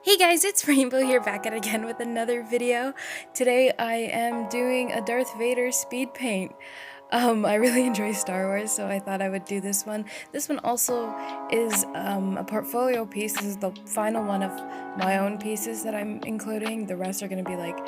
Hey guys, it's Rainbow here back at again with another video. Today I am doing a Darth Vader speed paint. I really enjoy Star Wars, so I thought I would do this one. This one also is a portfolio piece. This is the final one of my own pieces that I'm including. The rest are going to be like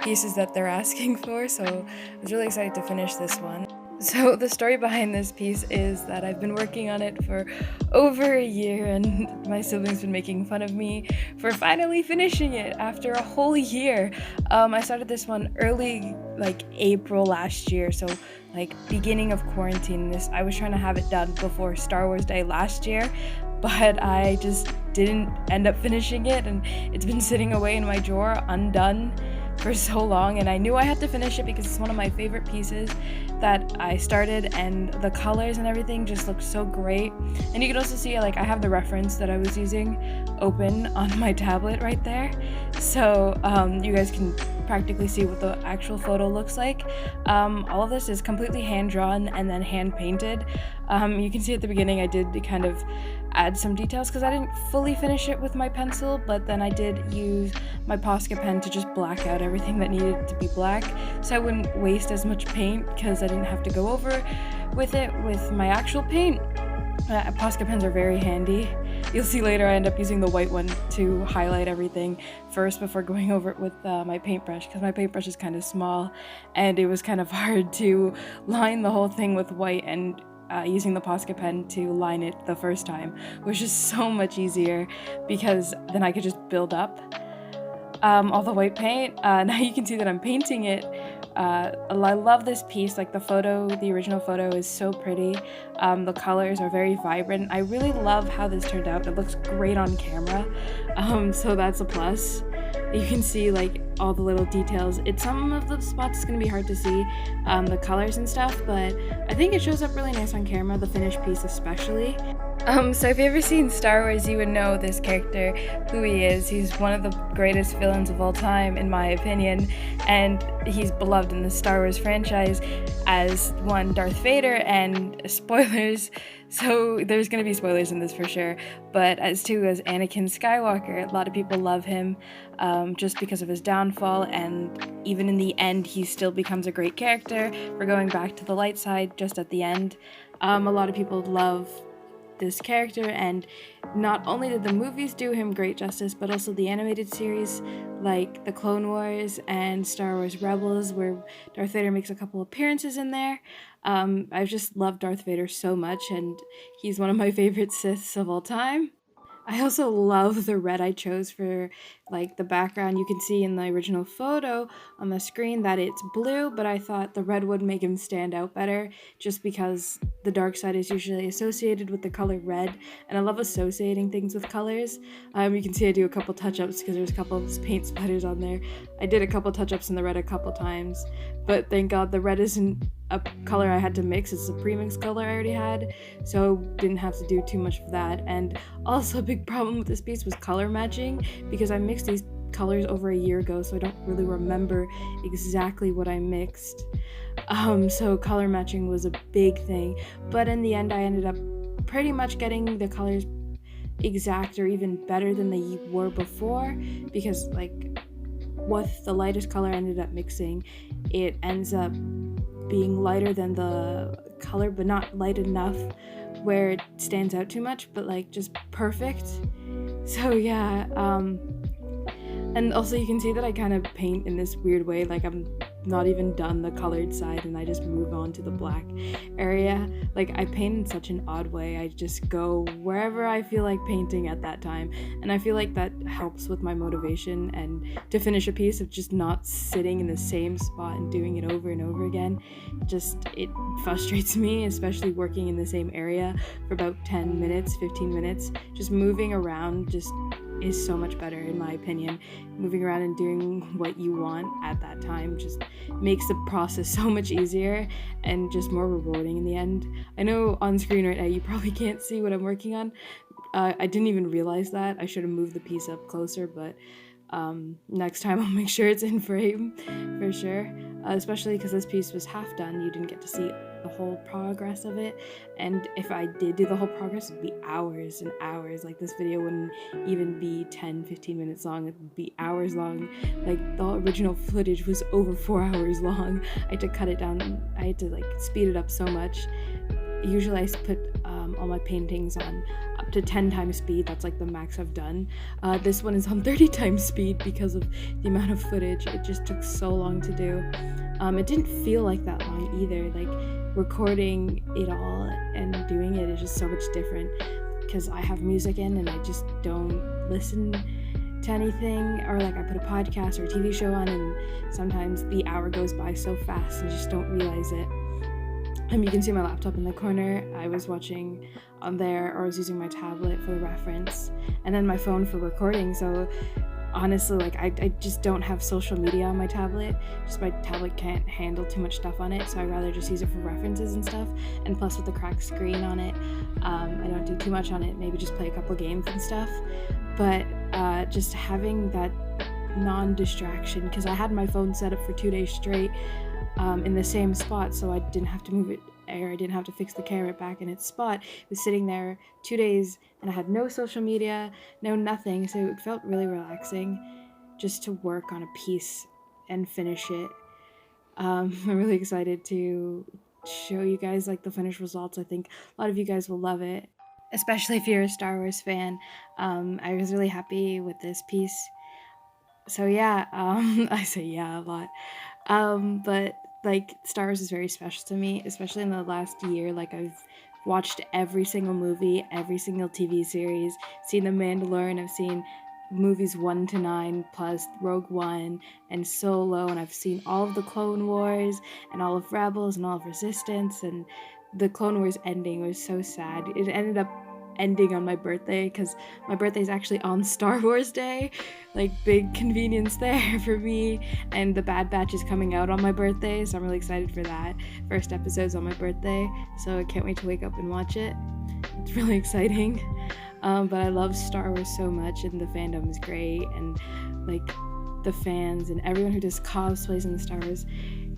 pieces that they're asking for, so I was really excited to finish this one. So the story behind this piece is that I've been working on it for over a year, and my siblings been making fun of me for finally finishing it after a whole year. I started this one early, like April last year, so like beginning of quarantine. I was trying to have it done before Star Wars Day last year, but I just didn't end up finishing it, and it's been sitting away in my drawer undone for so long, and I knew I had to finish it because it's one of my favorite pieces that I started, and the colors and everything just look so great. And you can also see like I have the reference that I was using open on my tablet right there, so you guys can practically see what the actual photo looks like. All of this is completely hand drawn and then hand painted. You can see at the beginning I did kind of add some details because I didn't fully finish it with my pencil, but then I did use my Posca pen to just black out everything that needed to be black so I wouldn't waste as much paint because I didn't have to go over with it with my actual paint. Posca pens are very handy. You'll see later I end up using the white one to highlight everything first before going over it with my paintbrush, because my paintbrush is kind of small and it was kind of hard to line the whole thing with white, and using the Posca pen to line it the first time was just so much easier because then I could just build up all the white paint. Now you can see that I'm painting it. I love this piece. Like the original photo is so pretty. The colors are very vibrant. I really love how this turned out. It looks great on camera, so that's a plus. You can see like all the little details. Some of the spots is going to be hard to see, the colors and stuff, but I think it shows up really nice on camera, the finished piece especially. So if you've ever seen Star Wars, you would know this character, who he is. He's one of the greatest villains of all time, in my opinion, and he's beloved in the Star Wars franchise as one, Darth Vader, and spoilers, so there's gonna be spoilers in this for sure, but as Anakin Skywalker. A lot of people love him just because of his downfall, and even in the end, he still becomes a great character. We're going back to the light side just at the end. A lot of people love this character, and not only did the movies do him great justice, but also the animated series like the Clone Wars and Star Wars Rebels, where Darth Vader makes a couple appearances in there. I've just loved Darth Vader so much, and he's one of my favorite Siths of all time. I also love the red I chose for like the background. You can see in the original photo on the screen that it's blue, but I thought the red would make him stand out better just because the dark side is usually associated with the color red, and I love associating things with colors. You can see I do a couple touch-ups because there's a couple of paint splatters on there. I did a couple touch-ups in the red a couple times, but thank God the red isn't a color I had to mix. It's a premix color I already had, so didn't have to do too much for that. And also a big problem with this piece was color matching, because I mixed these colors over a year ago, so I don't really remember exactly what I mixed. So color matching was a big thing, but in the end I ended up pretty much getting the colors exact or even better than they were before, because like what the lightest color I ended up mixing, it ends up being lighter than the color, but not light enough where it stands out too much, but like just perfect. So yeah, and also you can see that I kind of paint in this weird way, like I'm not even done the colored side and I just move on to the black area. Like I paint in such an odd way. I just go wherever I feel like painting at that time, and I feel like that helps with my motivation and to finish a piece of just not sitting in the same spot and doing it over and over again. It frustrates me, especially working in the same area for about 10 minutes, 15 minutes. Just moving around just is so much better, in my opinion. Moving around and doing what you want at that time just makes the process so much easier and just more rewarding in the end. I know on screen right now you probably can't see what I'm working on. I didn't even realize that. I should have moved the piece up closer, but next time I'll make sure it's in frame for sure, especially because this piece was half done. You didn't get to see the whole progress of it, and if I did do the whole progress, it would be hours and hours. Like, this video wouldn't even be 10-15 minutes long, it would be hours long. Like, the original footage was over 4 hours long. I had to cut it down, I had to like speed it up so much. Usually I put all my paintings on up to 10 times speed. That's like the max I've done. This one is on 30 times speed because of the amount of footage. It just took so long to do. It didn't feel like that long either. Like, recording it all and doing it is just so much different because I have music in and I just don't listen to anything, or like I put a podcast or a TV show on and sometimes the hour goes by so fast and you just don't realize it. You can see my laptop in the corner. I was watching on there, or I was using my tablet for the reference, and then my phone for recording. So honestly, like, I just don't have social media on my tablet. Just my tablet can't handle too much stuff on it, so I'd rather just use it for references and stuff. And plus, with the cracked screen on it, I don't do too much on it. Maybe just play a couple games and stuff. But just having that non-distraction, because I had my phone set up for 2 days straight in the same spot, so I didn't have to move it, or I didn't have to fix the camera back in its spot. It was sitting there 2 days and I had no social media, no nothing, so it felt really relaxing just to work on a piece and finish it. I'm really excited to show you guys like the finished results. I think a lot of you guys will love it, especially if you're a Star Wars fan. I was really happy with this piece. So yeah, I say yeah a lot. But like, Star Wars is very special to me, especially in the last year. Like, I've watched every single movie, every single TV series, seen The Mandalorian, I've seen movies 1 to 9 plus Rogue One and Solo, and I've seen all of the Clone Wars and all of Rebels and all of Resistance, and the Clone Wars ending was so sad. It ended up ending on my birthday because my birthday is actually on Star Wars Day. Like, big convenience there for me. And The Bad Batch is coming out on my birthday, so I'm really excited for that. First episode's on my birthday, so I can't wait to wake up and watch it. It's really exciting. But I love Star Wars so much, and the fandom is great, and like the fans and everyone who does cosplays in the Star Wars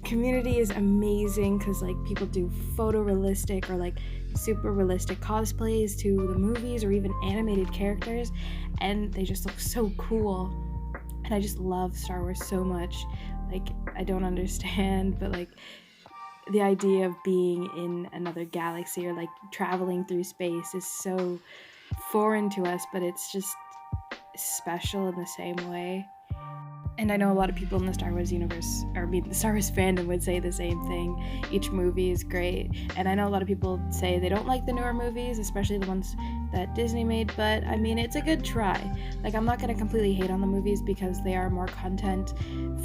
community is amazing, because like people do photorealistic or like super realistic cosplays to the movies or even animated characters, and they just look so cool. And I just love Star Wars so much. Like, I don't understand, but like the idea of being in another galaxy or like traveling through space is so foreign to us, but it's just special in the same way. And I know a lot of people in the Star Wars universe, or the Star Wars fandom, would say the same thing. Each movie is great. And I know a lot of people say they don't like the newer movies, especially the ones that Disney made, but I mean, it's a good try. Like, I'm not going to completely hate on the movies because they are more content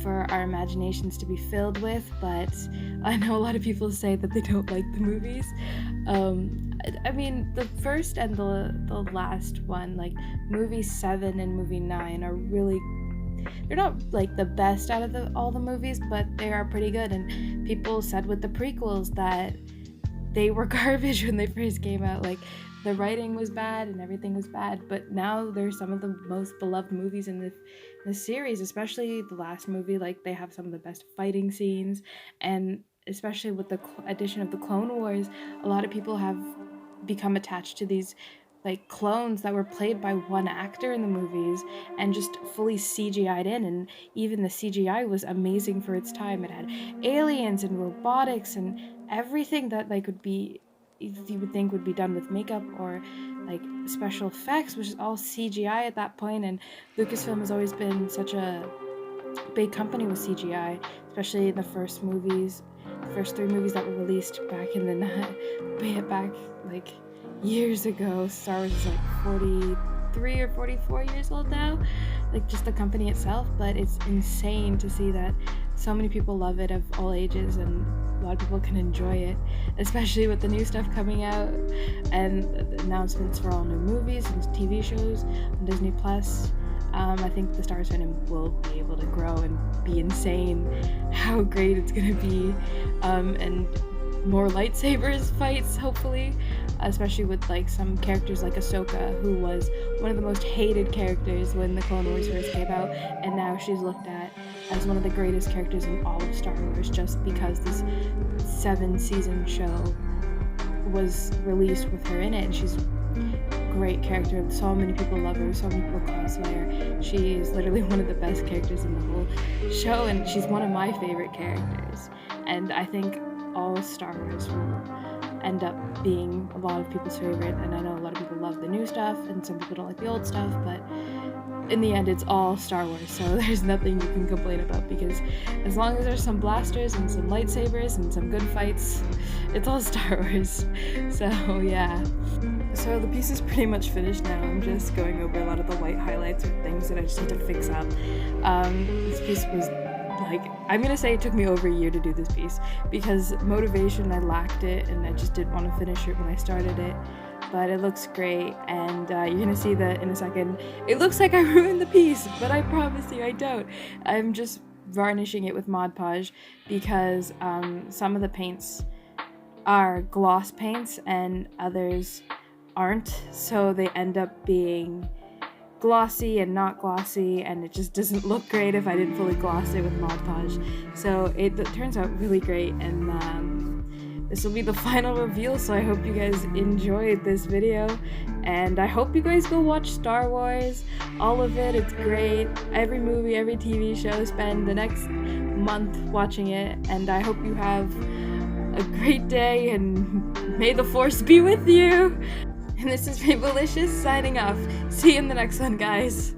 for our imaginations to be filled with, but I know a lot of people say that they don't like the movies. I mean, the first and the last one, like movie 7 and movie 9, are really, they're not like the best out of all the movies, but they are pretty good. And people said with the prequels that they were garbage when they first came out. Like, the writing was bad and everything was bad, but now they're some of the most beloved movies in the series, especially the last movie. Like, they have some of the best fighting scenes, and especially with the addition of the Clone Wars, a lot of people have become attached to these like clones that were played by one actor in the movies and just fully CGI'd in, and even the CGI was amazing for its time. It had aliens and robotics and everything that like would be, you would think would be done with makeup or like special effects, which is all CGI at that point. And Lucasfilm has always been such a big company with CGI, especially in the first movies, the first 3 movies that were released back in the back like years ago. Star Wars is like 43 or 44 years old now, like just the company itself. But it's insane to see that so many people love it of all ages, and a lot of people can enjoy it, especially with the new stuff coming out and the announcements for all new movies and TV shows on Disney Plus. I think the Star Wars fandom will be able to grow and be insane how great it's gonna be, and more lightsabers fights, hopefully, especially with like some characters like Ahsoka, who was one of the most hated characters when the Clone Wars first came out, and now she's looked at as one of the greatest characters in all of Star Wars, just because this 7-season show was released with her in it, and she's a great character. So many people love her, so many people cosplay her. She is literally one of the best characters in the whole show, and she's one of my favorite characters. And I think all Star Wars will end up being a lot of people's favorite, and I know a lot of people love the new stuff and some people don't like the old stuff, but in the end it's all Star Wars, so there's nothing you can complain about, because as long as there's some blasters and some lightsabers and some good fights, it's all Star Wars. So yeah. So the piece is pretty much finished now. I'm just going over a lot of the white highlights or things that I just need to fix up. This piece was like, I'm gonna say it took me over a year to do this piece, because motivation, I lacked it, and I just didn't want to finish it when I started it. But it looks great, and you're gonna see that in a second. It looks like I ruined the piece, but I promise you I don't. I'm just varnishing it with Mod Podge, because some of the paints are gloss paints and others aren't, so they end up being glossy and not glossy, and it just doesn't look great if I didn't fully gloss it with Mod Podge. So it turns out really great, and this will be the final reveal, so I hope you guys enjoyed this video, and I hope you guys go watch Star Wars, all of it. It's great. Every movie, every TV show, spend the next month watching it, and I hope you have a great day, and may the Force be with you. And this is Rainbowlicious signing off. See you in the next one, guys.